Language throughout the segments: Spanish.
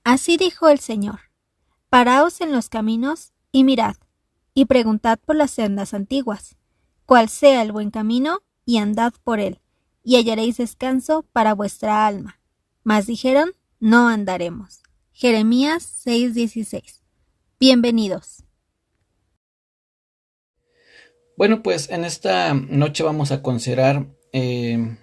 Así dijo el Señor: Paraos en los caminos y mirad, y preguntad por las sendas antiguas, cuál sea el buen camino, y andad por él, y hallaréis descanso para vuestra alma. Mas dijeron: No andaremos. Jeremías 6:16. Bienvenidos. Bueno, pues en esta noche vamos a considerar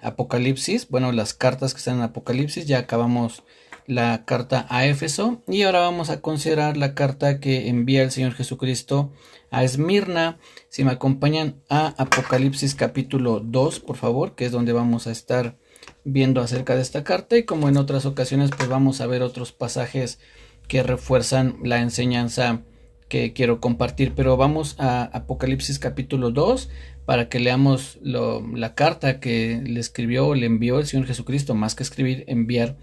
Apocalipsis, bueno, las cartas que están en Apocalipsis. Ya acabamos la carta a Éfeso y ahora vamos a considerar la carta que envía el Señor Jesucristo a Esmirna. Si me acompañan a Apocalipsis capítulo 2, por favor, que es donde vamos a estar viendo acerca de esta carta, y como en otras ocasiones, pues vamos a ver otros pasajes que refuerzan la enseñanza que quiero compartir. Pero vamos a Apocalipsis capítulo 2 para que leamos la carta que le escribió o le envió el Señor Jesucristo, más que escribir, enviar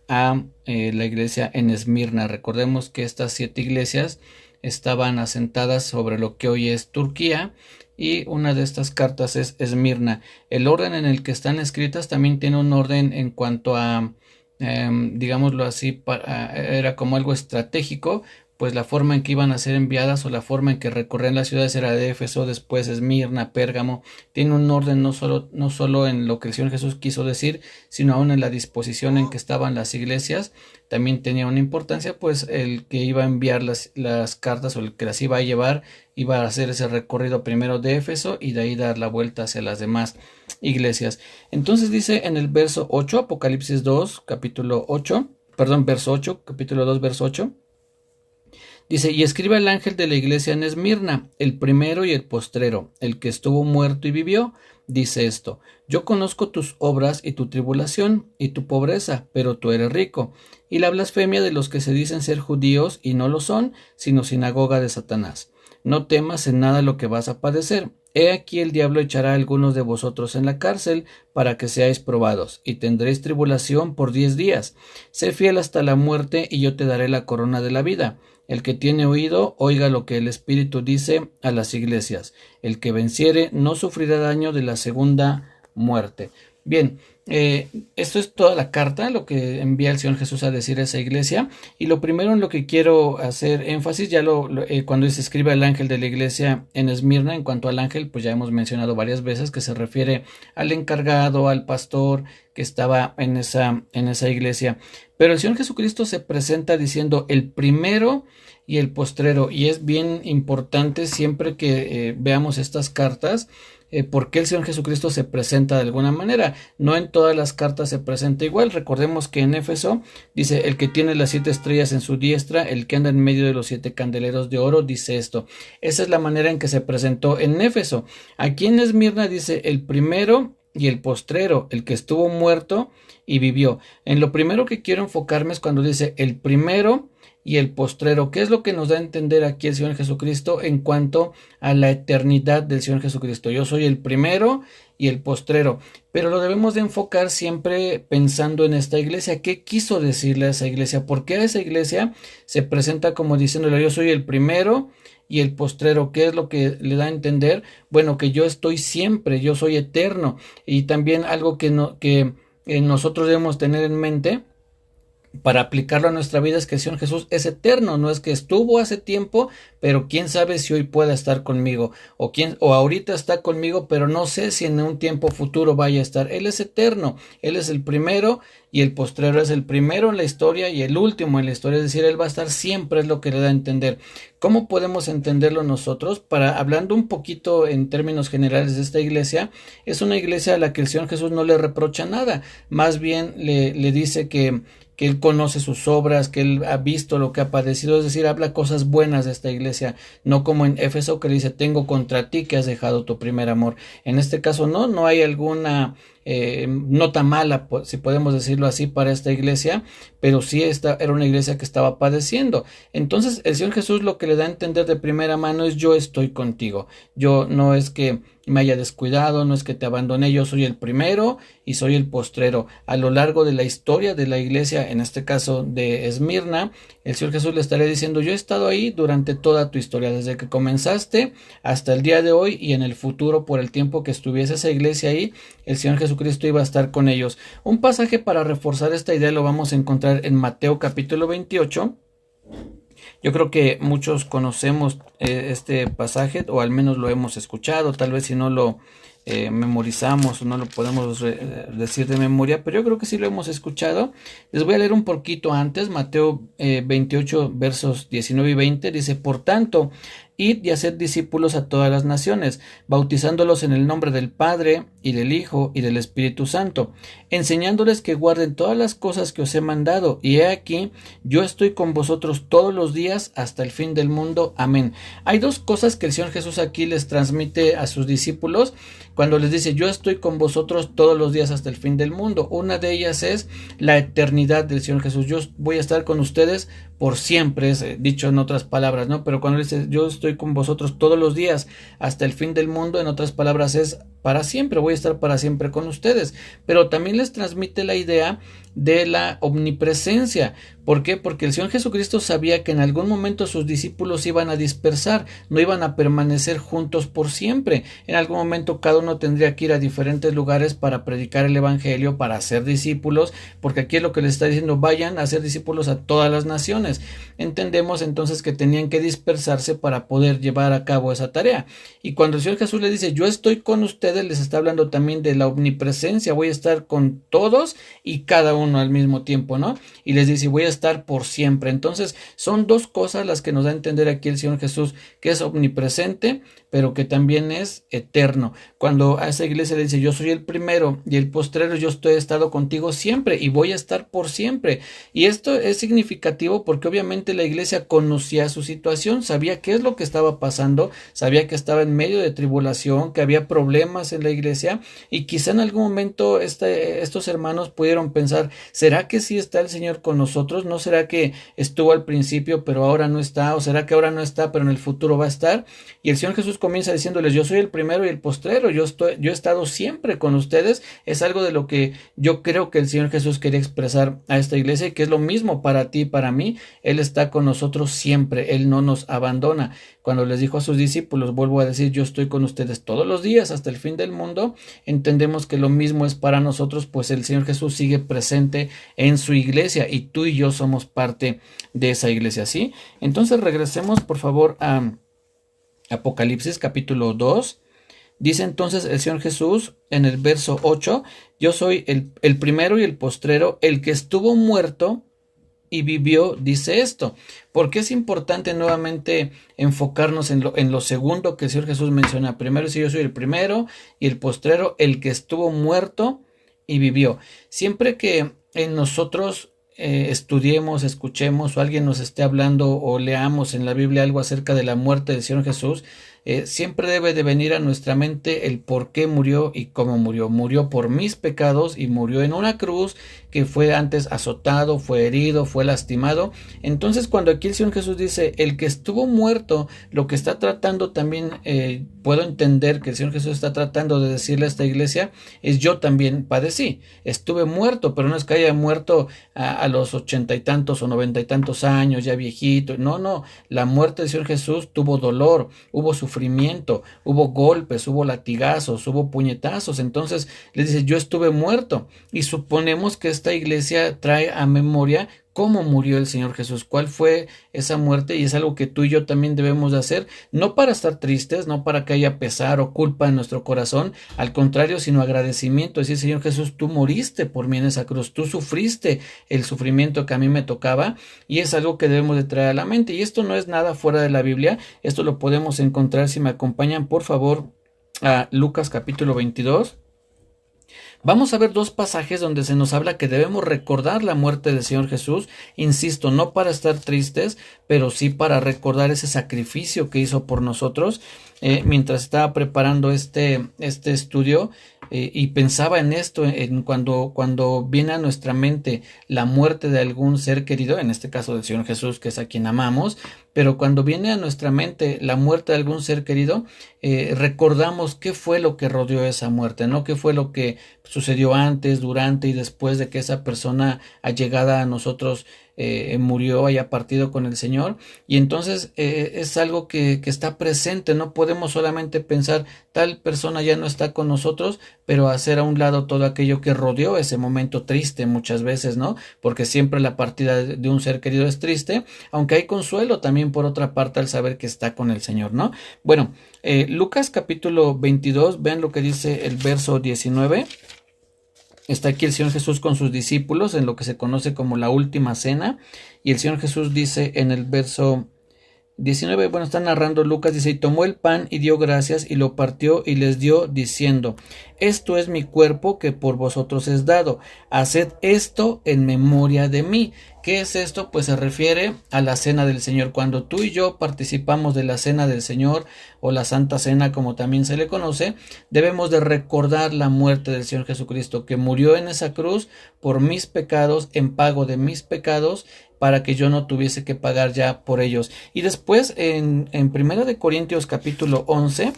a la iglesia en Esmirna. Recordemos que estas 7 iglesias estaban asentadas sobre lo que hoy es Turquía, y una de estas cartas es Esmirna. El orden en el que están escritas también tiene un orden en cuanto a, digámoslo así, era como algo estratégico, pues la forma en que iban a ser enviadas o la forma en que recorrían las ciudades era de Éfeso, después Esmirna, Pérgamo. Tiene un orden no solo en lo que el Señor Jesús quiso decir, sino aún en la disposición en que estaban las iglesias. También tenía una importancia, pues el que iba a enviar las cartas, o el que las iba a llevar, iba a hacer ese recorrido primero de Éfeso y de ahí dar la vuelta hacia las demás iglesias. Entonces dice en el verso 8, Apocalipsis 2, capítulo 8, perdón, verso 8, capítulo 2, verso 8. Dice: y escribe al ángel de la iglesia en Esmirna, el primero y el postrero, el que estuvo muerto y vivió, dice esto: yo conozco tus obras y tu tribulación y tu pobreza, pero tú eres rico, y la blasfemia de los que se dicen ser judíos y no lo son, sino sinagoga de Satanás. No temas en nada lo que vas a padecer. He aquí el diablo echará a algunos de vosotros en la cárcel para que seáis probados, y tendréis tribulación por 10 días. Sé fiel hasta la muerte, y yo te daré la corona de la vida. El que tiene oído, oiga lo que el Espíritu dice a las iglesias. El que venciere no sufrirá daño de la segunda muerte. Bien, esto es toda la carta, lo que envía el Señor Jesús a decir a esa iglesia. Y lo primero en lo que quiero hacer énfasis, ya cuando se escribe al ángel de la iglesia en Esmirna, en cuanto al ángel, pues ya hemos mencionado varias veces que se refiere al encargado, al pastor que estaba en esa iglesia. Pero el Señor Jesucristo se presenta diciendo el primero y el postrero, y es bien importante siempre que veamos estas cartas, por qué el Señor Jesucristo se presenta de alguna manera. No en todas las cartas se presenta igual. Recordemos que en Éfeso dice: el que tiene las 7 estrellas en su diestra, el que anda en medio de los 7 candeleros de oro, dice esto. Esa es la manera en que se presentó en Éfeso. Aquí en Esmirna dice el primero y el postrero, el que estuvo muerto y vivió. En lo primero que quiero enfocarme es cuando dice el primero y el postrero. ¿Qué es lo que nos da a entender aquí el Señor Jesucristo en cuanto a la eternidad del Señor Jesucristo? Yo soy el primero y el postrero, pero lo debemos de enfocar siempre pensando en esta iglesia. ¿Qué quiso decirle a esa iglesia? ¿Por qué a esa iglesia se presenta como diciéndole: yo soy el primero y el postrero? ¿Qué es lo que le da a entender? Bueno, que yo estoy siempre, yo soy eterno. Y también algo que nosotros debemos tener en mente para aplicarlo a nuestra vida es que el Señor Jesús es eterno. No es que estuvo hace tiempo, pero quién sabe si hoy pueda estar conmigo, o ahorita está conmigo, pero no sé si en un tiempo futuro vaya a estar. Él es eterno, Él es el primero y el postrero. Es el primero en la historia y el último en la historia, es decir, Él va a estar siempre, es lo que le da a entender. ¿Cómo podemos entenderlo nosotros? Hablando un poquito en términos generales de esta iglesia, es una iglesia a la que el Señor Jesús no le reprocha nada, más bien le dice que Él conoce sus obras, que Él ha visto lo que ha padecido, es decir, habla cosas buenas de esta iglesia, no como en Éfeso, que le dice: tengo contra ti que has dejado tu primer amor. En este caso no hay alguna nota mala, si podemos decirlo así, para esta iglesia, pero sí era una iglesia que estaba padeciendo. Entonces el Señor Jesús lo que le da a entender de primera mano es: yo estoy contigo. Yo no es que me haya descuidado, no es que te abandoné, yo soy el primero y soy el postrero. A lo largo de la historia de la iglesia, en este caso de Esmirna, el Señor Jesús le estaría diciendo, yo he estado ahí durante toda tu historia, desde que comenzaste hasta el día de hoy y en el futuro, por el tiempo que estuviese esa iglesia ahí, el Señor Jesucristo iba a estar con ellos. Un pasaje para reforzar esta idea lo vamos a encontrar en Mateo capítulo 28. Yo creo que muchos conocemos este pasaje, o al menos lo hemos escuchado, tal vez si no lo memorizamos o no lo podemos decir de memoria, pero yo creo que sí lo hemos escuchado. Les voy a leer un poquito antes, Mateo 28 versos 19 y 20, dice, por tanto, id y haced discípulos a todas las naciones, bautizándolos en el nombre del Padre, y del Hijo, y del Espíritu Santo, enseñándoles que guarden todas las cosas que os he mandado, y he aquí, yo estoy con vosotros todos los días hasta el fin del mundo. Amén. Hay dos cosas que el Señor Jesús aquí les transmite a sus discípulos, cuando les dice, yo estoy con vosotros todos los días hasta el fin del mundo. Una de ellas es la eternidad del Señor Jesús. Yo voy a estar con ustedes por siempre, es dicho en otras palabras, ¿no? Pero cuando dice, yo estoy con vosotros todos los días hasta el fin del mundo, en otras palabras es para siempre, voy a estar para siempre con ustedes. Pero también les transmite la idea de la omnipresencia. ¿Por qué? Porque el Señor Jesucristo sabía que en algún momento sus discípulos iban a dispersar, no iban a permanecer juntos por siempre. En algún momento cada uno tendría que ir a diferentes lugares para predicar el evangelio, para hacer discípulos, porque aquí es lo que les está diciendo, vayan a hacer discípulos a todas las naciones. Entendemos entonces que tenían que dispersarse para poder llevar a cabo esa tarea. Y cuando el Señor Jesús les dice, yo estoy con ustedes, les está hablando también de la omnipresencia, voy a estar con todos y cada uno al mismo tiempo, ¿no? Y les dice, voy a estar por siempre. Entonces, son dos cosas las que nos da a entender aquí el Señor Jesús, que es omnipresente, pero que también es eterno. Cuando a esa iglesia le dice, yo soy el primero y el postrero, yo he estado contigo siempre y voy a estar por siempre. Y esto es significativo porque obviamente la iglesia conocía su situación, sabía qué es lo que estaba pasando, sabía que estaba en medio de tribulación, que había problemas en la iglesia, y quizá en algún momento estos hermanos pudieron pensar, ¿será que sí está el Señor con nosotros? ¿No será que estuvo al principio pero ahora no está? ¿O será que ahora no está pero en el futuro va a estar? Y el Señor Jesús comienza diciéndoles, yo soy el primero y el postrero, yo he estado siempre con ustedes. Es algo de lo que yo creo que el Señor Jesús quería expresar a esta iglesia, y que es lo mismo para ti y para mí. Él está con nosotros siempre, Él no nos abandona. Cuando les dijo a sus discípulos, vuelvo a decir, yo estoy con ustedes todos los días hasta el fin del mundo, entendemos que lo mismo es para nosotros, pues el Señor Jesús sigue presente en su iglesia y tú y yo somos parte de esa iglesia, ¿sí? Entonces regresemos por favor a Apocalipsis capítulo 2. Dice entonces el Señor Jesús en el verso 8, yo soy el primero y el postrero, el que estuvo muerto y vivió, dice esto. Porque es importante nuevamente enfocarnos en lo segundo que el Señor Jesús menciona. Primero dice, yo soy el primero y el postrero, el que estuvo muerto y vivió. Siempre que en nosotros estudiemos, escuchemos o alguien nos esté hablando o leamos en la Biblia algo acerca de la muerte del Señor Jesús, siempre debe de venir a nuestra mente el por qué murió y cómo murió. Murió por mis pecados y murió en una cruz, que fue antes azotado, fue herido, fue lastimado. Entonces cuando aquí el Señor Jesús dice el que estuvo muerto, lo que está tratando también, puedo entender que el Señor Jesús está tratando de decirle a esta iglesia, es yo también padecí, estuve muerto, pero no es que haya muerto a los 80 y tantos o 90 y tantos años, ya viejito. No, la muerte del Señor Jesús tuvo dolor, hubo sufrimiento, hubo golpes, hubo latigazos, hubo puñetazos. Entonces les dice, yo estuve muerto, y suponemos que esta iglesia trae a memoria cómo murió el Señor Jesús, cuál fue esa muerte, y es algo que tú y yo también debemos de hacer, no para estar tristes, no para que haya pesar o culpa en nuestro corazón, al contrario, sino agradecimiento, decir, Señor Jesús, tú moriste por mí en esa cruz, tú sufriste el sufrimiento que a mí me tocaba, y es algo que debemos de traer a la mente, y esto no es nada fuera de la Biblia, esto lo podemos encontrar, si me acompañan por favor a Lucas capítulo 22. Vamos a ver dos pasajes donde se nos habla que debemos recordar la muerte del Señor Jesús, insisto, no para estar tristes, pero sí para recordar ese sacrificio que hizo por nosotros. Mientras estaba preparando este estudio, y pensaba en esto, cuando viene a nuestra mente la muerte de algún ser querido, en este caso del Señor Jesús, que es a quien amamos, pero cuando viene a nuestra mente la muerte de algún ser querido, recordamos qué fue lo que rodeó esa muerte, ¿no? Qué fue lo que sucedió antes, durante y después de que esa persona allegada a nosotros murió, haya partido con el Señor. Y entonces es algo que está presente. No podemos solamente pensar tal persona ya no está con nosotros, pero hacer a un lado todo aquello que rodeó ese momento triste muchas veces, ¿no? Porque siempre la partida de un ser querido es triste, aunque hay consuelo también por otra parte al saber que está con el Señor, ¿no? Bueno, Lucas capítulo 22, vean lo que dice el verso 19. Está aquí el Señor Jesús con sus discípulos en lo que se conoce como la última cena, y el Señor Jesús dice en el verso 19, bueno, está narrando Lucas, dice, y tomó el pan y dio gracias y lo partió y les dio diciendo, esto es mi cuerpo que por vosotros es dado, haced esto en memoria de mí. ¿Qué es esto? Pues se refiere a la cena del Señor. Cuando tú y yo participamos de la cena del Señor o la Santa Cena, como también se le conoce, debemos de recordar la muerte del Señor Jesucristo, que murió en esa cruz por mis pecados, en pago de mis pecados, para que yo no tuviese que pagar ya por ellos. Y después en 1 de Corintios capítulo 11,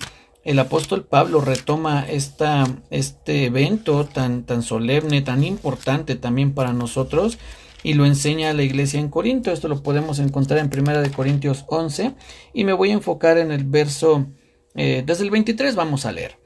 el apóstol Pablo retoma este evento tan solemne, tan importante también para nosotros, y lo enseña a la iglesia en Corinto. Esto lo podemos encontrar en 1 de Corintios 11, y me voy a enfocar en el verso, desde el 23 vamos a leer.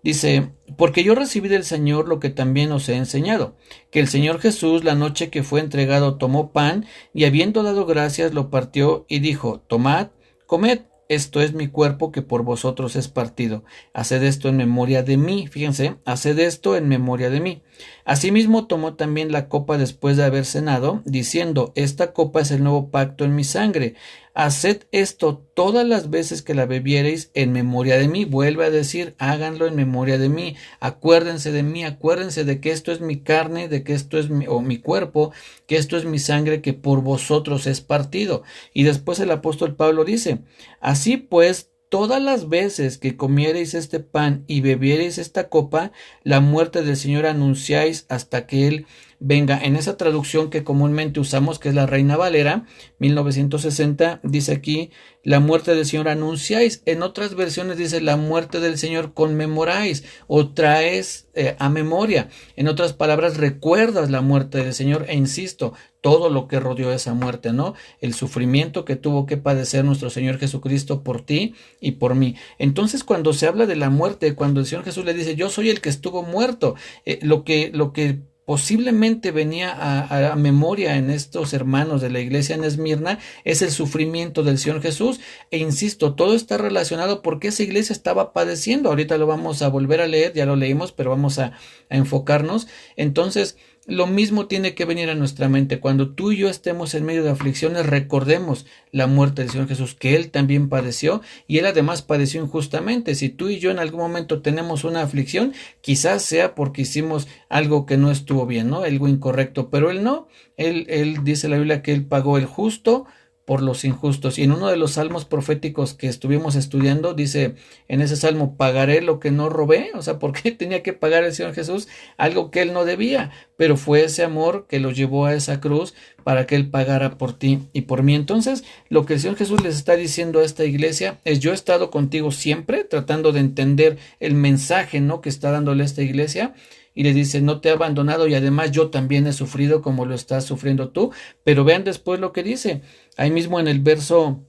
Dice, porque yo recibí del Señor lo que también os he enseñado, que el Señor Jesús la noche que fue entregado tomó pan, y habiendo dado gracias lo partió y dijo, tomad, comed, esto es mi cuerpo que por vosotros es partido. Haced esto en memoria de mí. Fíjense, haced esto en memoria de mí. Asimismo tomó también la copa después de haber cenado, diciendo, esta copa es el nuevo pacto en mi sangre. Haced esto todas las veces que la bebiereis en memoria de mí. Vuelve a decir, háganlo en memoria de mí. Acuérdense de mí, acuérdense de que esto es mi carne, de que esto es mi cuerpo, que esto es mi sangre que por vosotros es partido. Y después el apóstol Pablo dice, así pues, todas las veces que comiereis este pan y bebiereis esta copa, la muerte del Señor anunciáis hasta que Él venga. En esa traducción que comúnmente usamos, que es la Reina Valera, 1960, dice aquí, la muerte del Señor anunciáis. En otras versiones dice, la muerte del Señor conmemoráis o traes a memoria. En otras palabras, recuerdas la muerte del Señor e insisto, todo lo que rodeó esa muerte, ¿no? El sufrimiento que tuvo que padecer nuestro Señor Jesucristo por ti y por mí. Entonces, cuando se habla de la muerte, cuando el Señor Jesús le dice, yo soy el que estuvo muerto, lo que posiblemente venía a memoria en estos hermanos de la iglesia en Esmirna es el sufrimiento del Señor Jesús, e insisto, todo está relacionado porque esa iglesia estaba padeciendo. Ahorita lo vamos a volver a leer, ya lo leímos, pero vamos a enfocarnos. Entonces, lo mismo tiene que venir a nuestra mente. Cuando tú y yo estemos en medio de aflicciones, recordemos la muerte del Señor Jesús, que Él también padeció, y Él además padeció injustamente. Si tú y yo en algún momento tenemos una aflicción, quizás sea porque hicimos algo que no estuvo bien, ¿no? Algo incorrecto, pero Él no. Él dice la Biblia que Él pagó el justo por los injustos. Y en uno de los salmos proféticos que estuvimos estudiando, dice en ese salmo, pagaré lo que no robé. O sea, ¿por qué tenía que pagar el Señor Jesús algo que Él no debía? Pero fue ese amor que lo llevó a esa cruz para que Él pagara por ti y por mí. Entonces, lo que el Señor Jesús les está diciendo a esta iglesia es, yo he estado contigo siempre, tratando de entender el mensaje, ¿no?, que está dándole a esta iglesia. Y le dice, no te he abandonado, y además yo también he sufrido como lo estás sufriendo tú. Pero vean después lo que dice. Ahí mismo en el verso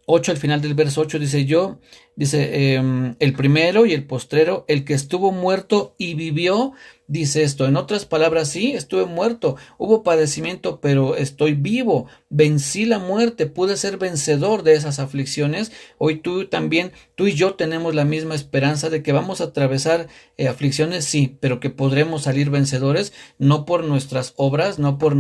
8, al final del verso 8, dice, el primero y el postrero, el que estuvo muerto y vivió, dice esto. En otras palabras, sí, estuve muerto, hubo padecimiento, pero estoy vivo, vencí la muerte, pude ser vencedor de esas aflicciones. Hoy tú y yo tenemos la misma esperanza de que vamos a atravesar aflicciones, sí, pero que podremos salir vencedores, no por nuestras obras, no por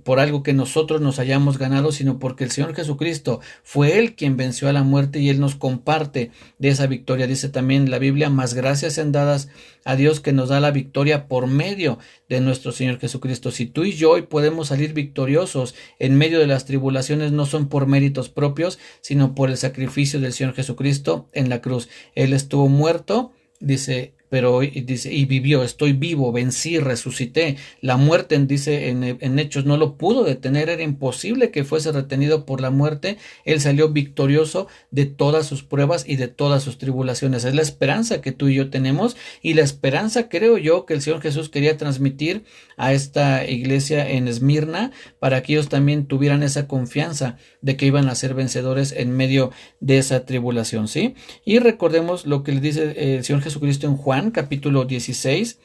por algo que nosotros nos hayamos ganado, sino porque el Señor Jesucristo fue Él quien venció a la muerte y Él nos comparte de esa victoria. Dice también la Biblia, más gracias sean dadas a Dios que nos da la victoria por medio de nuestro Señor Jesucristo. Si tú y yo hoy podemos salir victoriosos en medio de las tribulaciones, no son por méritos propios, sino por el sacrificio del Señor Jesucristo en la cruz. Él estuvo muerto dice, pero dice, y vivió, estoy vivo, vencí, resucité. La muerte, dice en Hechos, no lo pudo detener, era imposible que fuese retenido por la muerte. Él salió victorioso de todas sus pruebas y de todas sus tribulaciones. Es la esperanza que tú y yo tenemos, y la esperanza, creo yo, que el Señor Jesús quería transmitir a esta iglesia en Esmirna, para que ellos también tuvieran esa confianza de que iban a ser vencedores en medio de esa tribulación, ¿sí? Y recordemos lo que le dice el Señor Jesucristo en Juan, capítulo 16.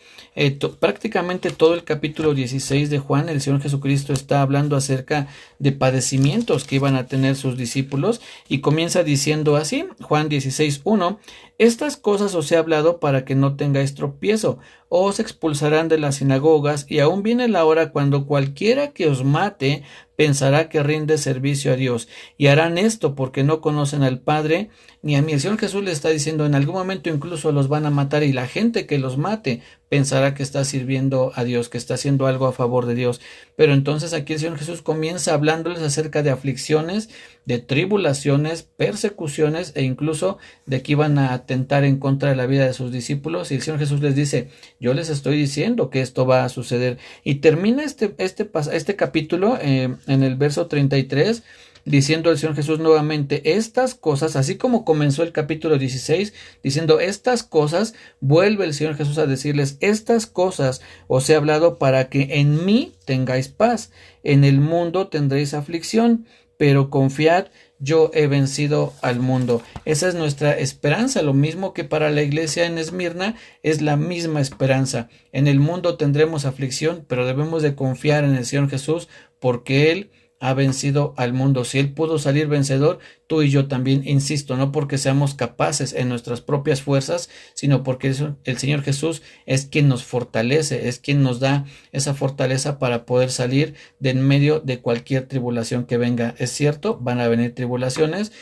Prácticamente todo el capítulo 16 de Juan, el Señor Jesucristo está hablando acerca de padecimientos que iban a tener sus discípulos, y comienza diciendo así, Juan 16:1: estas cosas os he hablado para que no tengáis tropiezo. Os expulsarán de las sinagogas, y aún viene la hora cuando cualquiera que os mate pensará que rinde servicio a Dios, y harán esto porque no conocen al Padre ni a mí. El Señor Jesús le está diciendo, en algún momento incluso los van a matar, y la gente que los mate pensará que está sirviendo a Dios, que está haciendo algo a favor de Dios. Pero entonces aquí el Señor Jesús comienza hablándoles acerca de aflicciones, de tribulaciones, persecuciones, e incluso de que iban a atentar en contra de la vida de sus discípulos. Y el Señor Jesús les dice, yo les estoy diciendo que esto va a suceder. Y termina este capítulo en el verso 33, diciendo el Señor Jesús nuevamente, estas cosas, así como comenzó el capítulo 16, diciendo estas cosas, vuelve el Señor Jesús a decirles, estas cosas os he hablado para que en mí tengáis paz. En el mundo tendréis aflicción, pero confiad, yo he vencido al mundo. Esa es nuestra esperanza, lo mismo que para la iglesia en Esmirna, es la misma esperanza. En el mundo tendremos aflicción, pero debemos de confiar en el Señor Jesús, porque Él ha vencido al mundo. Si Él pudo salir vencedor, tú y yo también, insisto, no porque seamos capaces en nuestras propias fuerzas, sino porque el Señor Jesús es quien nos fortalece, es quien nos da esa fortaleza para poder salir de en medio de cualquier tribulación que venga. Es cierto, van a venir tribulaciones.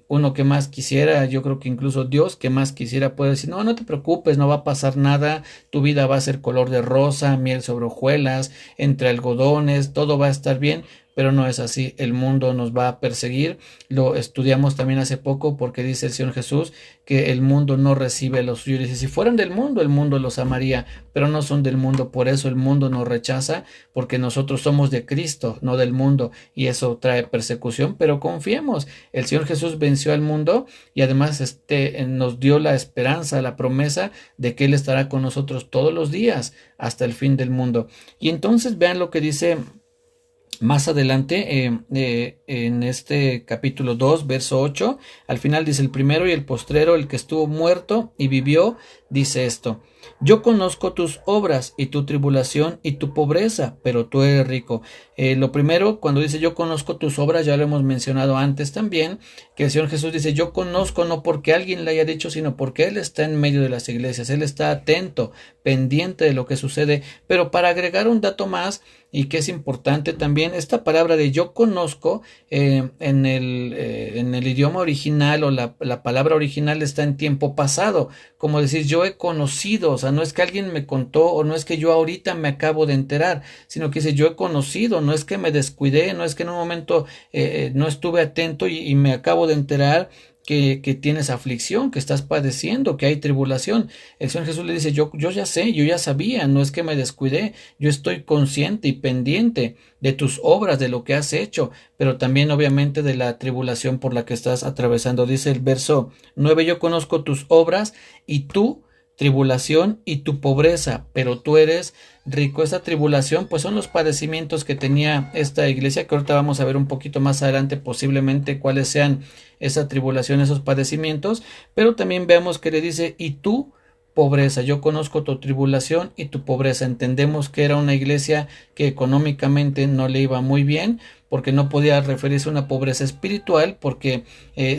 Uno que más quisiera, yo creo que incluso Dios que más quisiera puede decir, no, no te preocupes, no va a pasar nada, tu vida va a ser color de rosa, miel sobre hojuelas, entre algodones, todo va a estar bien. Pero no es así, el mundo nos va a perseguir. Lo estudiamos también hace poco, porque dice el Señor Jesús que el mundo no recibe a los suyos. Dice, si fueran del mundo, el mundo los amaría, pero no son del mundo, por eso el mundo nos rechaza, porque nosotros somos de Cristo, no del mundo, y eso trae persecución. Pero confiemos, el Señor Jesús venció al mundo, y además nos dio la esperanza, la promesa de que Él estará con nosotros todos los días hasta el fin del mundo. Y entonces vean lo que dice más adelante, en este capítulo 2, verso 8, al final dice, el primero y el postrero, el que estuvo muerto y vivió, dice esto: yo conozco tus obras y tu tribulación y tu pobreza, pero tú eres rico. Lo primero, cuando dice yo conozco tus obras, ya lo hemos mencionado antes también, que el Señor Jesús dice yo conozco, no porque alguien le haya dicho, sino porque Él está en medio de las iglesias, Él está atento, pendiente de lo que sucede. Pero para agregar un dato más, y que es importante también, esta palabra de yo conozco, en el idioma original, o la palabra original está en tiempo pasado, como decir yo he conocido. O sea, no es que alguien me contó, o no es que yo ahorita me acabo de enterar, sino que dice yo he conocido, no es que me descuidé, no es que en un momento no estuve atento y me acabo de enterar que tienes aflicción, que estás padeciendo, que hay tribulación. El Señor Jesús le dice, yo ya sé, yo ya sabía, no es que me descuidé, yo estoy consciente y pendiente de tus obras, de lo que has hecho, pero también obviamente de la tribulación por la que estás atravesando. Dice el verso 9, yo conozco tus obras y tu tribulación y tu pobreza, pero tú eres rico. Esta tribulación pues son los padecimientos que tenía esta iglesia, que ahorita vamos a ver un poquito más adelante posiblemente cuáles sean esa tribulación, esos padecimientos. Pero también veamos que le dice y tú pobreza, yo conozco tu tribulación y tu pobreza. Entendemos que era una iglesia que económicamente no le iba muy bien, porque no podía referirse a una pobreza espiritual, porque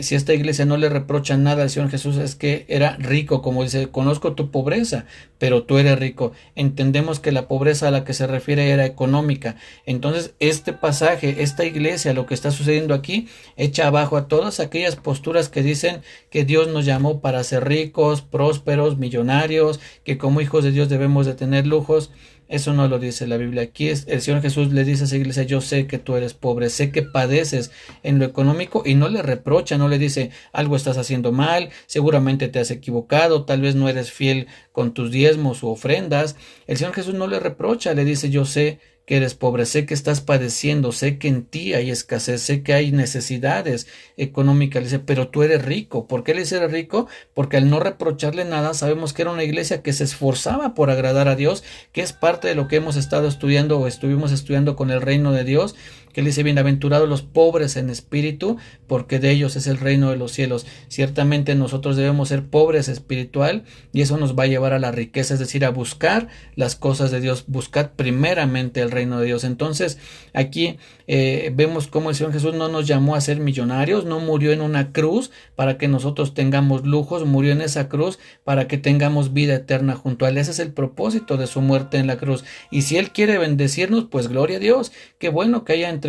si esta iglesia no le reprocha nada al Señor Jesús, es que era rico, como dice, conozco tu pobreza, pero tú eres rico. Entendemos que la pobreza a la que se refiere era económica. Entonces este pasaje, esta iglesia, lo que está sucediendo aquí, echa abajo a todas aquellas posturas que dicen que Dios nos llamó para ser ricos, prósperos, millonarios, que como hijos de Dios debemos de tener lujos. Eso no lo dice la Biblia. Aquí el Señor Jesús le dice a esa iglesia, yo sé que tú eres pobre, sé que padeces en lo económico, y no le reprocha, no le dice algo estás haciendo mal, seguramente te has equivocado, tal vez no eres fiel con tus diezmos u ofrendas. El Señor Jesús no le reprocha, le dice, yo sé que eres pobre, sé que estás padeciendo, sé que en ti hay escasez, sé que hay necesidades económicas, le dice, pero tú eres rico. ¿Por qué le dice eres rico? Porque al no reprocharle nada, sabemos que era una iglesia que se esforzaba por agradar a Dios, que es parte de lo que hemos estado estudiando o estuvimos estudiando con el reino de Dios, que le dice, bienaventurados los pobres en espíritu, porque de ellos es el reino de los cielos. Ciertamente nosotros debemos ser pobres espiritual, y eso nos va a llevar a la riqueza, es decir, a buscar las cosas de Dios, buscar primeramente el reino de Dios. Entonces, aquí vemos cómo el Señor Jesús no nos llamó a ser millonarios, no murió en una cruz para que nosotros tengamos lujos, murió en esa cruz para que tengamos vida eterna junto a Él. Ese es el propósito de su muerte en la cruz. Y si Él quiere bendecirnos, pues gloria a Dios. Qué bueno que haya entre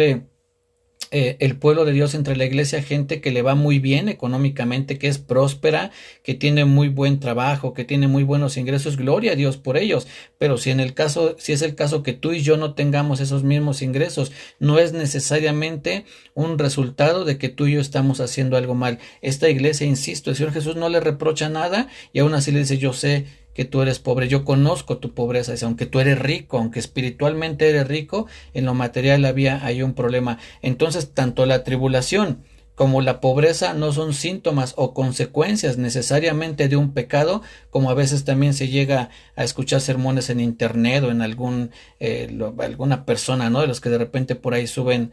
el pueblo de Dios, entre la iglesia, gente que le va muy bien económicamente, que es próspera, que tiene muy buen trabajo, que tiene muy buenos ingresos, gloria a Dios por ellos. Pero si es el caso que tú y yo no tengamos esos mismos ingresos, no es necesariamente un resultado de que tú y yo estamos haciendo algo mal. Esta iglesia, insisto, el Señor Jesús no le reprocha nada, y aún así le dice, yo sé que tú eres pobre, yo conozco tu pobreza, dice, aunque tú eres rico, aunque espiritualmente eres rico, en lo material hay un problema. Entonces, tanto la tribulación como la pobreza no son síntomas o consecuencias necesariamente de un pecado, como a veces también se llega a escuchar sermones en internet o en alguna persona, ¿no? De los que de repente por ahí suben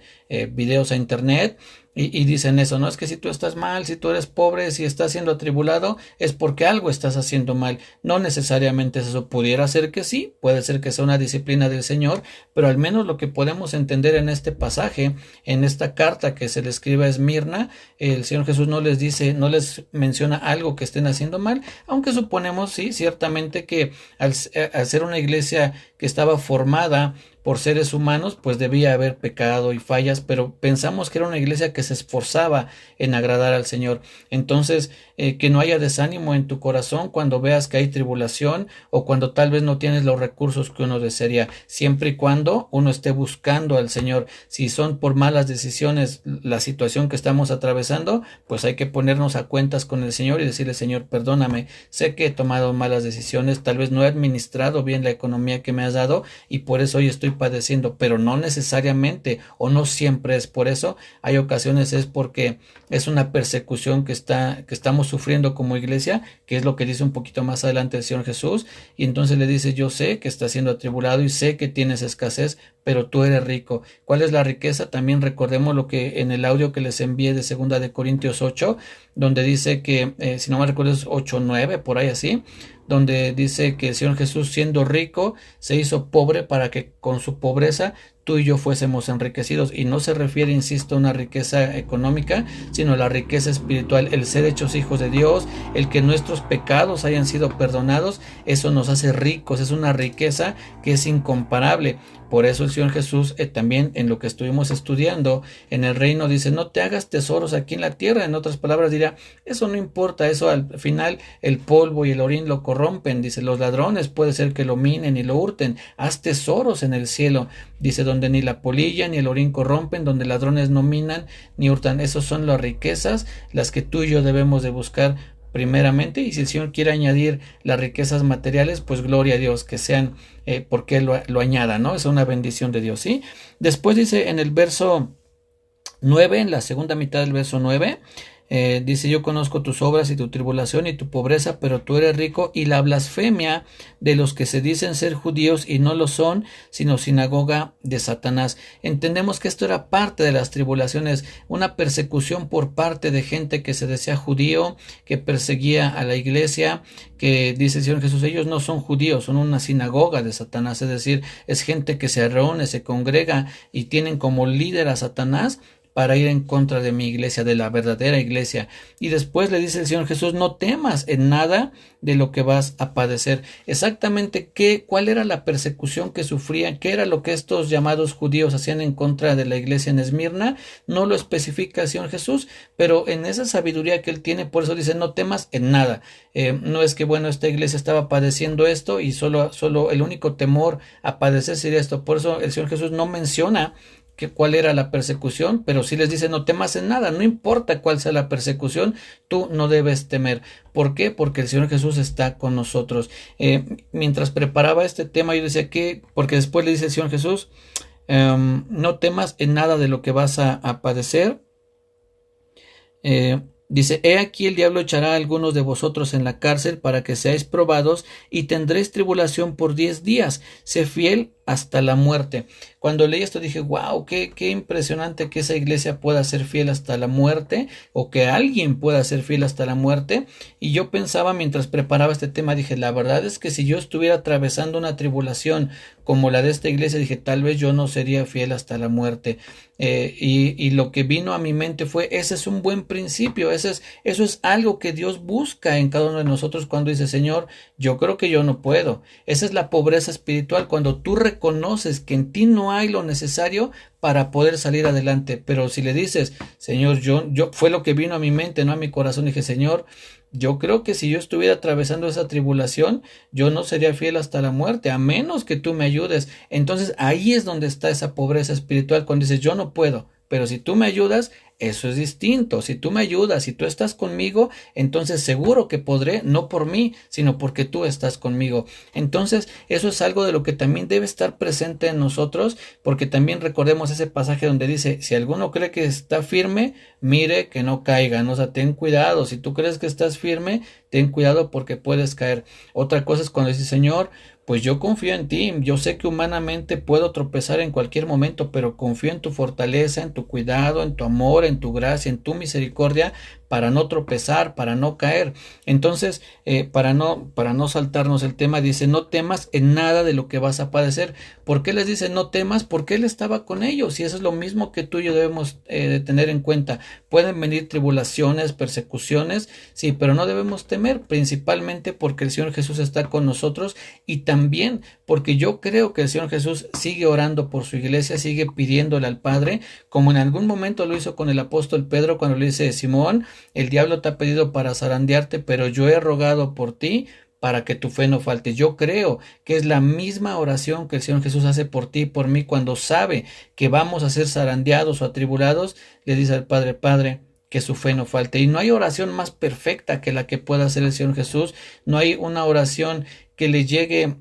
videos a internet. Y dicen eso, no es que si tú estás mal, si tú eres pobre, si estás siendo atribulado, es porque algo estás haciendo mal. No necesariamente eso, pudiera ser que sí, puede ser que sea una disciplina del Señor, pero al menos lo que podemos entender en este pasaje, en esta carta que se le escribe a Esmirna, el Señor Jesús no les dice, no les menciona algo que estén haciendo mal, aunque suponemos, sí, ciertamente que al ser una iglesia que estaba formada por seres humanos, pues debía haber pecado y fallas, pero pensamos que era una iglesia que se esforzaba en agradar al Señor. Entonces, que no haya desánimo en tu corazón cuando veas que hay tribulación o cuando tal vez no tienes los recursos que uno desearía, siempre y cuando uno esté buscando al Señor. Si son por malas decisiones la situación que estamos atravesando, pues hay que ponernos a cuentas con el Señor y decirle, Señor, perdóname, sé que he tomado malas decisiones, tal vez no he administrado bien la economía que me has dado y por eso hoy estoy padeciendo, pero no necesariamente o no siempre es por eso. Hay ocasiones es porque es una persecución que estamos sufriendo como iglesia, que es lo que dice un poquito más adelante el Señor Jesús, y entonces le dice, yo sé que estás siendo atribulado y sé que tienes escasez, pero tú eres rico. ¿Cuál es la riqueza? También recordemos lo que en el audio que les envié de 2 Corintios 8, donde dice que, si no me recuerdo es 8:9, por ahí así, donde dice que el Señor Jesús, siendo rico, se hizo pobre para que con su pobreza tú y yo fuésemos enriquecidos. Y no se refiere, insisto, a una riqueza económica, sino a la riqueza espiritual, el ser hechos hijos de Dios, el que nuestros pecados hayan sido perdonados. Eso nos hace ricos, es una riqueza que es incomparable. Por eso el Señor Jesús, también en lo que estuvimos estudiando en el reino, dice, no te hagas tesoros aquí en la tierra. En otras palabras dirá, eso no importa, eso al final el polvo y el orín lo corrompen. Dice, los ladrones puede ser que lo minen y lo hurten. Haz tesoros en el cielo. Dice, donde ni la polilla ni el orín corrompen, donde ladrones no minan ni hurtan. Esas son las riquezas, las que tú y yo debemos de buscar primeramente, y si el Señor quiere añadir las riquezas materiales, pues gloria a Dios, que sean porque lo añada, ¿no? Es una bendición de Dios, ¿sí? Después dice en el verso 9, en la segunda mitad del verso 9, dice, yo conozco tus obras y tu tribulación y tu pobreza, pero tú eres rico, y la blasfemia de los que se dicen ser judíos y no lo son, sino sinagoga de Satanás. Entendemos que esto era parte de las tribulaciones, una persecución por parte de gente que se decía judío, que perseguía a la iglesia, que dice el Señor Jesús, ellos no son judíos, son una sinagoga de Satanás, es decir, es gente que se reúne, se congrega y tienen como líder a Satanás para ir en contra de mi iglesia, de la verdadera iglesia. Y después le dice el Señor Jesús, no temas en nada de lo que vas a padecer. Exactamente cuál era la persecución que sufrían, qué era lo que estos llamados judíos hacían en contra de la iglesia en Esmirna, no lo especifica el Señor Jesús, pero en esa sabiduría que él tiene, por eso dice, no temas en nada. No es que, bueno, esta iglesia estaba padeciendo esto y solo el único temor a padecer sería esto. Por eso el Señor Jesús no menciona cuál era la persecución, pero sí les dice, no temas en nada, no importa cuál sea la persecución, tú no debes temer. ¿Por qué? Porque el Señor Jesús está con nosotros. Mientras preparaba este tema, yo decía que, porque después le dice el Señor Jesús, no temas en nada de lo que vas a padecer. Dice, he aquí el diablo echará a algunos de vosotros en la cárcel para que seáis probados y tendréis tribulación por 10 días. Sé fiel hasta la muerte. Cuando leí esto dije, wow, qué impresionante que esa iglesia pueda ser fiel hasta la muerte, o que alguien pueda ser fiel hasta la muerte. Y yo pensaba mientras preparaba este tema, dije, la verdad es que si yo estuviera atravesando una tribulación como la de esta iglesia, dije, tal vez yo no sería fiel hasta la muerte. Y lo que vino a mi mente fue, ese es un buen principio, eso es algo que Dios busca en cada uno de nosotros cuando dice, Señor, yo creo que yo no puedo. Esa es la pobreza espiritual, cuando tú reconoces que en ti no hay lo necesario para poder salir adelante. Pero si le dices, Señor, yo fue lo que vino a mi mente, no a mi corazón, dije, Señor, yo creo que si yo estuviera atravesando esa tribulación, yo no sería fiel hasta la muerte, a menos que tú me ayudes. Entonces ahí es donde está esa pobreza espiritual, cuando dices, yo no puedo, pero si tú me ayudas, eso es distinto. Si tú me ayudas, si tú estás conmigo, entonces seguro que podré, no por mí, sino porque tú estás conmigo. Entonces, eso es algo de lo que también debe estar presente en nosotros, porque también recordemos ese pasaje donde dice, si alguno cree que está firme, mire que no caiga, ¿no? O sea, ten cuidado. Si tú crees que estás firme, ten cuidado porque puedes caer. Otra cosa es cuando dice, Señor, pues yo confío en ti, yo sé que humanamente puedo tropezar en cualquier momento, pero confío en tu fortaleza, en tu cuidado, en tu amor, en tu gracia, en tu misericordia, para no tropezar, para no caer. Entonces, para no saltarnos el tema, dice, no temas en nada de lo que vas a padecer. ¿Por qué les dice no temas? Porque él estaba con ellos, y eso es lo mismo que tú y yo debemos de tener en cuenta. Pueden venir tribulaciones, persecuciones, sí, pero no debemos temer, principalmente porque el Señor Jesús está con nosotros, y también porque yo creo que el Señor Jesús sigue orando por su iglesia, sigue pidiéndole al Padre, como en algún momento lo hizo con el apóstol Pedro cuando le dice, Simón, el diablo te ha pedido para zarandearte, pero yo he rogado por ti para que tu fe no falte. Yo creo que es la misma oración que el Señor Jesús hace por ti y por mí cuando sabe que vamos a ser zarandeados o atribulados. Le dice al Padre, Padre, que su fe no falte. Y no hay oración más perfecta que la que pueda hacer el Señor Jesús. No hay una oración que le llegue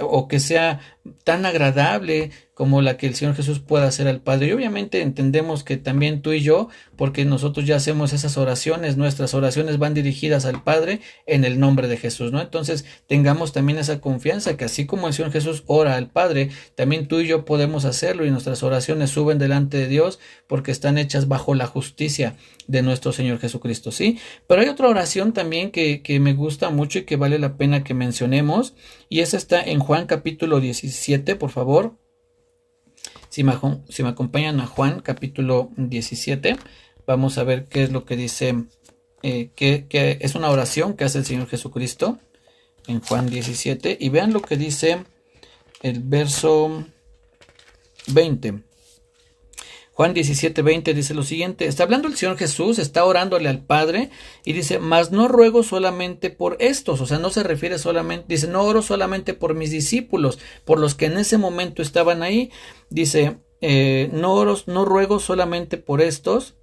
o que sea tan agradable como la que el Señor Jesús pueda hacer al Padre. Y obviamente entendemos que también tú y yo, porque nosotros ya hacemos esas oraciones, nuestras oraciones van dirigidas al Padre en el nombre de Jesús, ¿no? Entonces tengamos también esa confianza que así como el Señor Jesús ora al Padre, también tú y yo podemos hacerlo, y nuestras oraciones suben delante de Dios porque están hechas bajo la justicia de nuestro Señor Jesucristo, ¿sí? Pero hay otra oración también que me gusta mucho y que vale la pena que mencionemos, y esa está en Juan capítulo 17, por favor. Si me acompañan a Juan capítulo 17, vamos a ver qué es lo que dice, que es una oración que hace el Señor Jesucristo en Juan 17, y vean lo que dice el verso 20. Juan 17:20 dice lo siguiente, está hablando el Señor Jesús, está orándole al Padre y dice, mas no ruego solamente por estos, o sea, no se refiere solamente, dice, no oro solamente por mis discípulos, por los que en ese momento estaban ahí, dice, no ruego solamente por estos,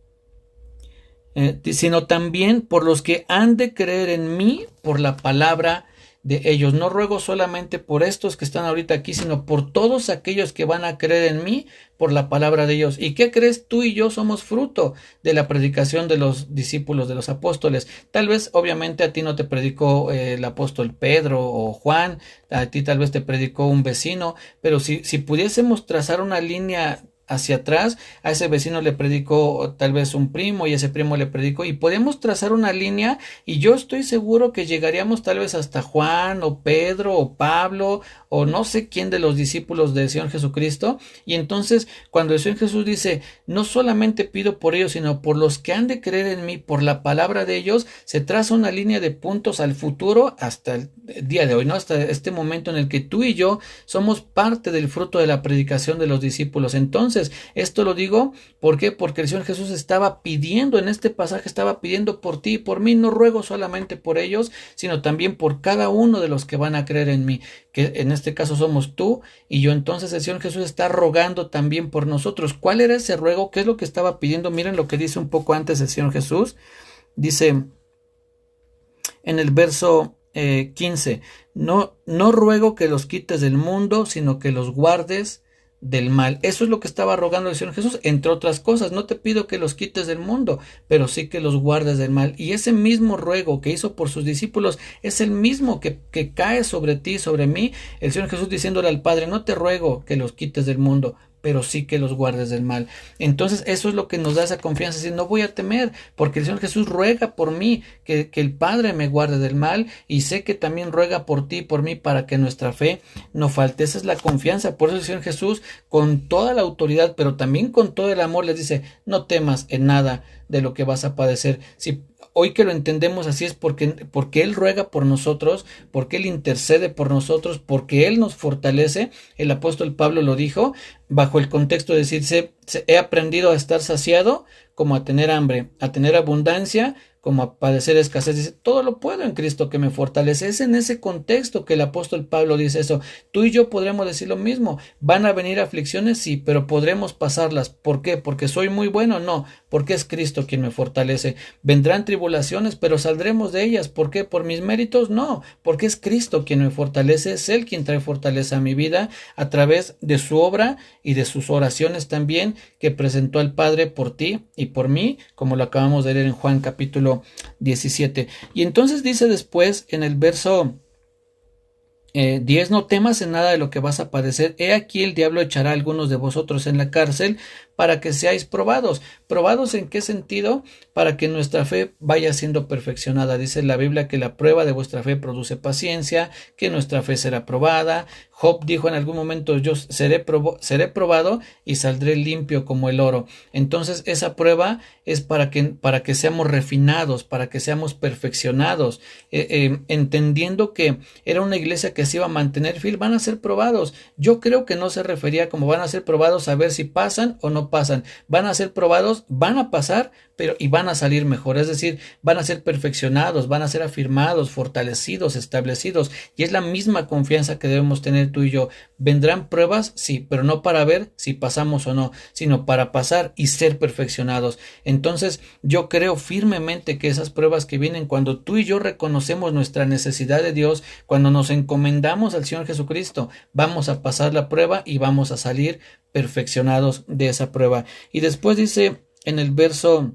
sino también por los que han de creer en mí por la palabra de ellos. No ruego solamente por estos que están ahorita aquí, sino por todos aquellos que van a creer en mí por la palabra de ellos. ¿Y qué crees? Tú y yo somos fruto de la predicación de los discípulos, de los apóstoles. Tal vez, obviamente, a ti no te predicó el apóstol Pedro o Juan, a ti tal vez te predicó un vecino, pero si pudiésemos trazar una línea hacia atrás, a ese vecino le predicó tal vez un primo y ese primo le predicó y podemos trazar una línea y yo estoy seguro que llegaríamos tal vez hasta Juan o Pedro o Pablo o no sé quién de los discípulos del Señor Jesucristo. Y entonces cuando el Señor Jesús dice no solamente pido por ellos sino por los que han de creer en mí, por la palabra de ellos, se traza una línea de puntos al futuro hasta el día de hoy, ¿no? Hasta este momento en el que tú y yo somos parte del fruto de la predicación de los discípulos. Entonces, esto lo digo, ¿por qué? Porque el Señor Jesús estaba pidiendo, en este pasaje estaba pidiendo por ti y por mí. No ruego solamente por ellos, sino también por cada uno de los que van a creer en mí, que en este caso somos tú y yo. Entonces el Señor Jesús está rogando también por nosotros. ¿Cuál era ese ruego? ¿Qué es lo que estaba pidiendo? Miren lo que dice un poco antes el Señor Jesús. Dice en el verso 15, no ruego que los quites del mundo, sino que los guardes del mal. Eso es lo que estaba rogando el Señor Jesús, entre otras cosas. No te pido que los quites del mundo, pero sí que los guardes del mal. Y ese mismo ruego que hizo por sus discípulos es el mismo que cae sobre ti, sobre mí. El Señor Jesús diciéndole al Padre, no te ruego que los quites del mundo, pero sí que los guardes del mal. Entonces eso es lo que nos da esa confianza, decir, no voy a temer, porque el Señor Jesús ruega por mí, que el Padre me guarde del mal, y sé que también ruega por ti y por mí para que nuestra fe no falte. Esa es la confianza. Por eso el Señor Jesús, con toda la autoridad, pero también con todo el amor, les dice, no temas en nada de lo que vas a padecer. Si hoy que lo entendemos así es porque Él ruega por nosotros, porque Él intercede por nosotros, porque Él nos fortalece. El apóstol Pablo lo dijo bajo el contexto de decirse, he aprendido a estar saciado como a tener hambre, a tener abundancia como a padecer escasez. Dice, todo lo puedo en Cristo que me fortalece. Es en ese contexto que el apóstol Pablo dice eso. Tú y yo podremos decir lo mismo. ¿Van a venir aflicciones? Sí, pero podremos pasarlas. ¿Por qué? ¿Porque soy muy bueno? No, porque es Cristo quien me fortalece. ¿Vendrán tribulaciones? Pero saldremos de ellas. ¿Por qué? ¿Por mis méritos? No, porque es Cristo quien me fortalece. Es Él quien trae fortaleza a mi vida a través de su obra y de sus oraciones también que presentó al Padre por ti y por mí, como lo acabamos de leer en Juan capítulo 17. Y entonces dice después en el verso 10, no temas en nada de lo que vas a padecer. He aquí el diablo echará a algunos de vosotros en la cárcel para que seáis probados. ¿Probados en qué sentido? Para que nuestra fe vaya siendo perfeccionada. Dice la Biblia que la prueba de vuestra fe produce paciencia, que nuestra fe será probada. Job dijo en algún momento, yo seré probado y saldré limpio como el oro. Entonces esa prueba es para que seamos refinados, para que seamos perfeccionados, entendiendo que era una iglesia que se iba a mantener fiel. Van a ser probados. Yo creo que no se refería como van a ser probados a ver si pasan o no pasan. Van a ser probados, van a pasar, pero y van a salir mejor. Es decir, van a ser perfeccionados, van a ser afirmados, fortalecidos, establecidos. Y es la misma confianza que debemos tener tú y yo. ¿Vendrán pruebas? Sí, pero no para ver si pasamos o no, sino para pasar y ser perfeccionados. Entonces, yo creo firmemente que esas pruebas que vienen cuando tú y yo reconocemos nuestra necesidad de Dios, cuando nos encomendamos al Señor Jesucristo, vamos a pasar la prueba y vamos a salir perfeccionados de esa prueba. Y después dice en el verso,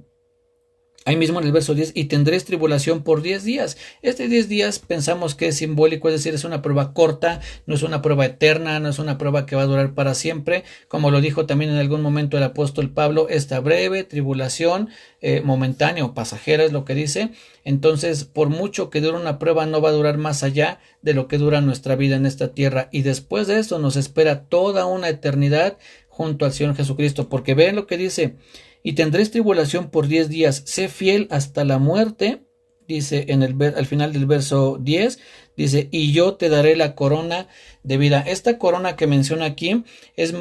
ahí mismo en el verso 10, y tendréis tribulación por 10 días. Este 10 días pensamos que es simbólico, es decir, es una prueba corta, no es una prueba eterna, no es una prueba que va a durar para siempre. Como lo dijo también en algún momento el apóstol Pablo, esta breve tribulación momentánea o pasajera es lo que dice. Entonces, por mucho que dure una prueba, no va a durar más allá de lo que dura nuestra vida en esta tierra. Y después de eso nos espera toda una eternidad junto al Señor Jesucristo. Porque vean lo que dice, y tendréis tribulación por 10 días, sé fiel hasta la muerte, dice al final del verso 10, dice, y yo te daré la corona de vida. Esta corona que menciona aquí es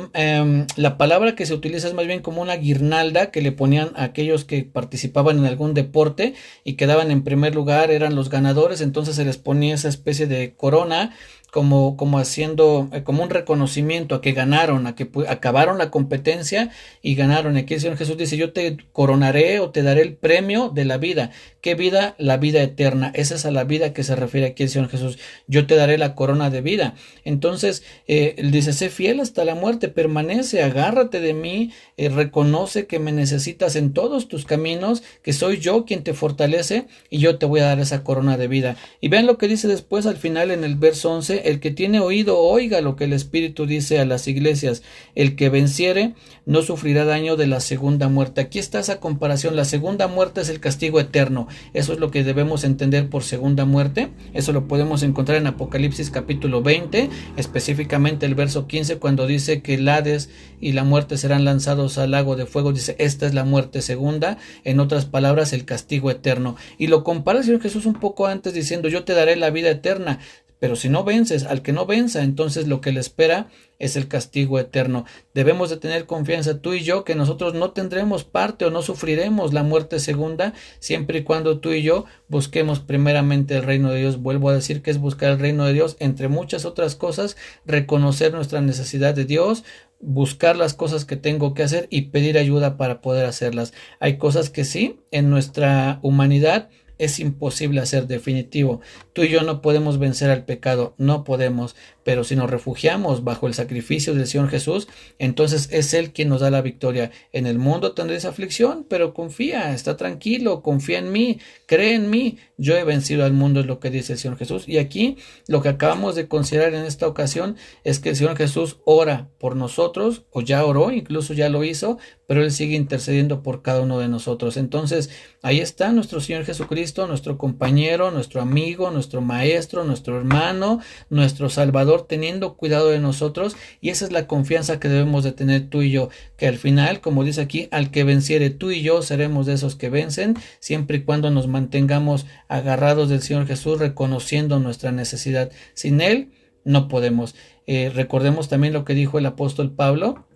la palabra que se utiliza es más bien como una guirnalda que le ponían a aquellos que participaban en algún deporte y quedaban en primer lugar, eran los ganadores. Entonces se les ponía esa especie de corona como haciendo como un reconocimiento a que ganaron, a que acabaron la competencia y ganaron. Aquí el Señor Jesús dice, yo te coronaré o te daré el premio de la vida. ¿Qué vida? La vida eterna. Esa es a la vida que se refiere aquí el Señor Jesús. Jesús, yo te daré la corona de vida. Entonces, él dice, sé fiel hasta la muerte, permanece, agárrate de mí, reconoce que me necesitas en todos tus caminos, que soy yo quien te fortalece y yo te voy a dar esa corona de vida. Y vean lo que dice después al final en el verso 11, el que tiene oído oiga lo que el Espíritu dice a las iglesias, el que venciere no sufrirá daño de la segunda muerte. Aquí está esa comparación, la segunda muerte es el castigo eterno, eso es lo que debemos entender por segunda muerte, eso lo podemos encontrar en Apocalipsis capítulo 20, específicamente el verso 15, cuando dice que el Hades y la muerte serán lanzados al lago de fuego, dice, esta es la muerte segunda, en otras palabras, el castigo eterno. Y lo compara el Señor Jesús un poco antes diciendo, yo te daré la vida eterna, pero si no vences, al que no venza, entonces lo que le espera es el castigo eterno. Debemos de tener confianza tú y yo que nosotros no tendremos parte o no sufriremos la muerte segunda, siempre y cuando tú y yo busquemos primeramente el reino de Dios. Vuelvo a decir que es buscar el reino de Dios, entre muchas otras cosas, reconocer nuestra necesidad de Dios, buscar las cosas que tengo que hacer y pedir ayuda para poder hacerlas. Hay cosas que sí, en nuestra humanidad, es imposible hacer, definitivo. Tú y yo no podemos vencer al pecado, no podemos, pero si nos refugiamos bajo el sacrificio del Señor Jesús, entonces es Él quien nos da la victoria. En el mundo tendréis aflicción, pero confía, está tranquilo, confía en mí, cree en mí, yo he vencido al mundo, es lo que dice el Señor Jesús. Y aquí lo que acabamos de considerar en esta ocasión es que el Señor Jesús ora por nosotros, o ya oró, incluso ya lo hizo, pero Él sigue intercediendo por cada uno de nosotros. Entonces, ahí está nuestro Señor Jesucristo, nuestro compañero, nuestro amigo, nuestro maestro, nuestro hermano, nuestro Salvador, teniendo cuidado de nosotros, y esa es la confianza que debemos de tener tú y yo, que al final, como dice aquí, al que venciere, tú y yo seremos de esos que vencen, siempre y cuando nos mantengamos agarrados del Señor Jesús, reconociendo nuestra necesidad. Sin Él no podemos. Recordemos también lo que dijo el apóstol Pablo.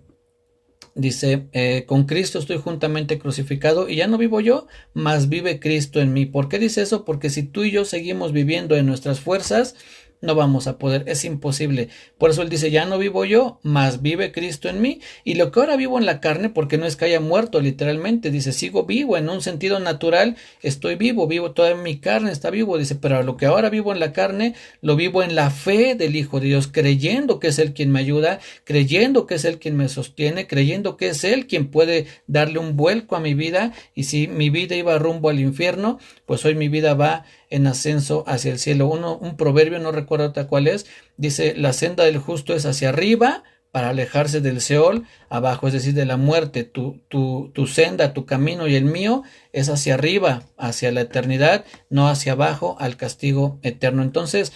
Dice, con Cristo estoy juntamente crucificado y ya no vivo yo, mas vive Cristo en mí. ¿Por qué dice eso? Porque si tú y yo seguimos viviendo en nuestras fuerzas, no vamos a poder, es imposible. Por eso él dice, ya no vivo yo, mas vive Cristo en mí. Y lo que ahora vivo en la carne, porque no es que haya muerto literalmente, dice, sigo vivo en un sentido natural, estoy vivo, toda mi carne está vivo, dice, pero lo que ahora vivo en la carne, lo vivo en la fe del Hijo de Dios, creyendo que es Él quien me ayuda, creyendo que es Él quien me sostiene, creyendo que es Él quien puede darle un vuelco a mi vida, y si mi vida iba rumbo al infierno, pues hoy mi vida va en ascenso hacia el cielo. Un proverbio, no recuerdo cuál es, dice, la senda del justo es hacia arriba para alejarse del Seol, abajo, es decir, de la muerte. Tu senda, tu camino y el mío es hacia arriba, hacia la eternidad, no hacia abajo, al castigo eterno. Entonces,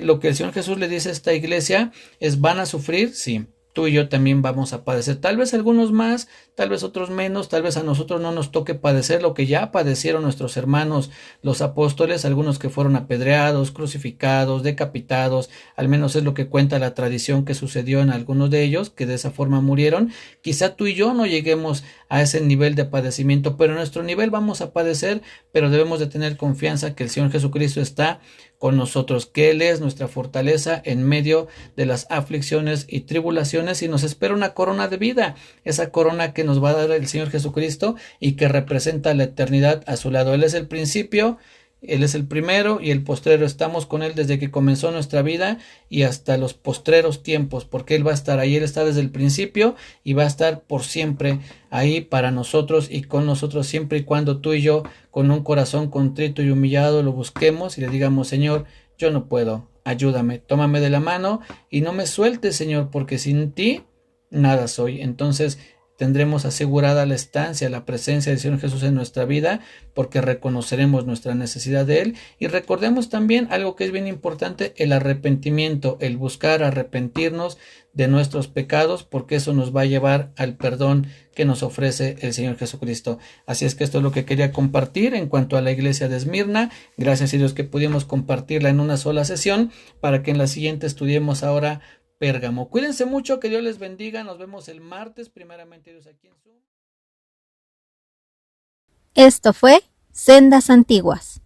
lo que el Señor Jesús le dice a esta iglesia es, ¿van a sufrir? Sí. Tú y yo también vamos a padecer, tal vez algunos más, tal vez otros menos, tal vez a nosotros no nos toque padecer lo que ya padecieron nuestros hermanos los apóstoles, algunos que fueron apedreados, crucificados, decapitados, al menos es lo que cuenta la tradición que sucedió en algunos de ellos, que de esa forma murieron. Quizá tú y yo no lleguemos a ese nivel de padecimiento, pero en nuestro nivel vamos a padecer, pero debemos de tener confianza que el Señor Jesucristo está con nosotros, que Él es nuestra fortaleza en medio de las aflicciones y tribulaciones, y nos espera una corona de vida, esa corona que nos va a dar el Señor Jesucristo y que representa la eternidad a su lado. Él es el principio, Él es el primero y el postrero. Estamos con Él desde que comenzó nuestra vida y hasta los postreros tiempos, porque Él va a estar ahí. Él está desde el principio y va a estar por siempre ahí para nosotros y con nosotros, siempre y cuando tú y yo, con un corazón contrito y humillado, lo busquemos y le digamos, Señor, yo no puedo, ayúdame, tómame de la mano y no me sueltes, Señor, porque sin ti nada soy. Entonces tendremos asegurada la estancia, la presencia del Señor Jesús en nuestra vida, porque reconoceremos nuestra necesidad de Él. Y recordemos también algo que es bien importante, el arrepentimiento, el buscar arrepentirnos de nuestros pecados, porque eso nos va a llevar al perdón que nos ofrece el Señor Jesucristo. Así es que esto es lo que quería compartir en cuanto a la iglesia de Esmirna. Gracias a Dios que pudimos compartirla en una sola sesión, para que en la siguiente estudiemos ahora Pérgamo. Cuídense mucho, que Dios les bendiga. Nos vemos el martes, primeramente Dios, aquí en Zoom. Esto fue Sendas Antiguas.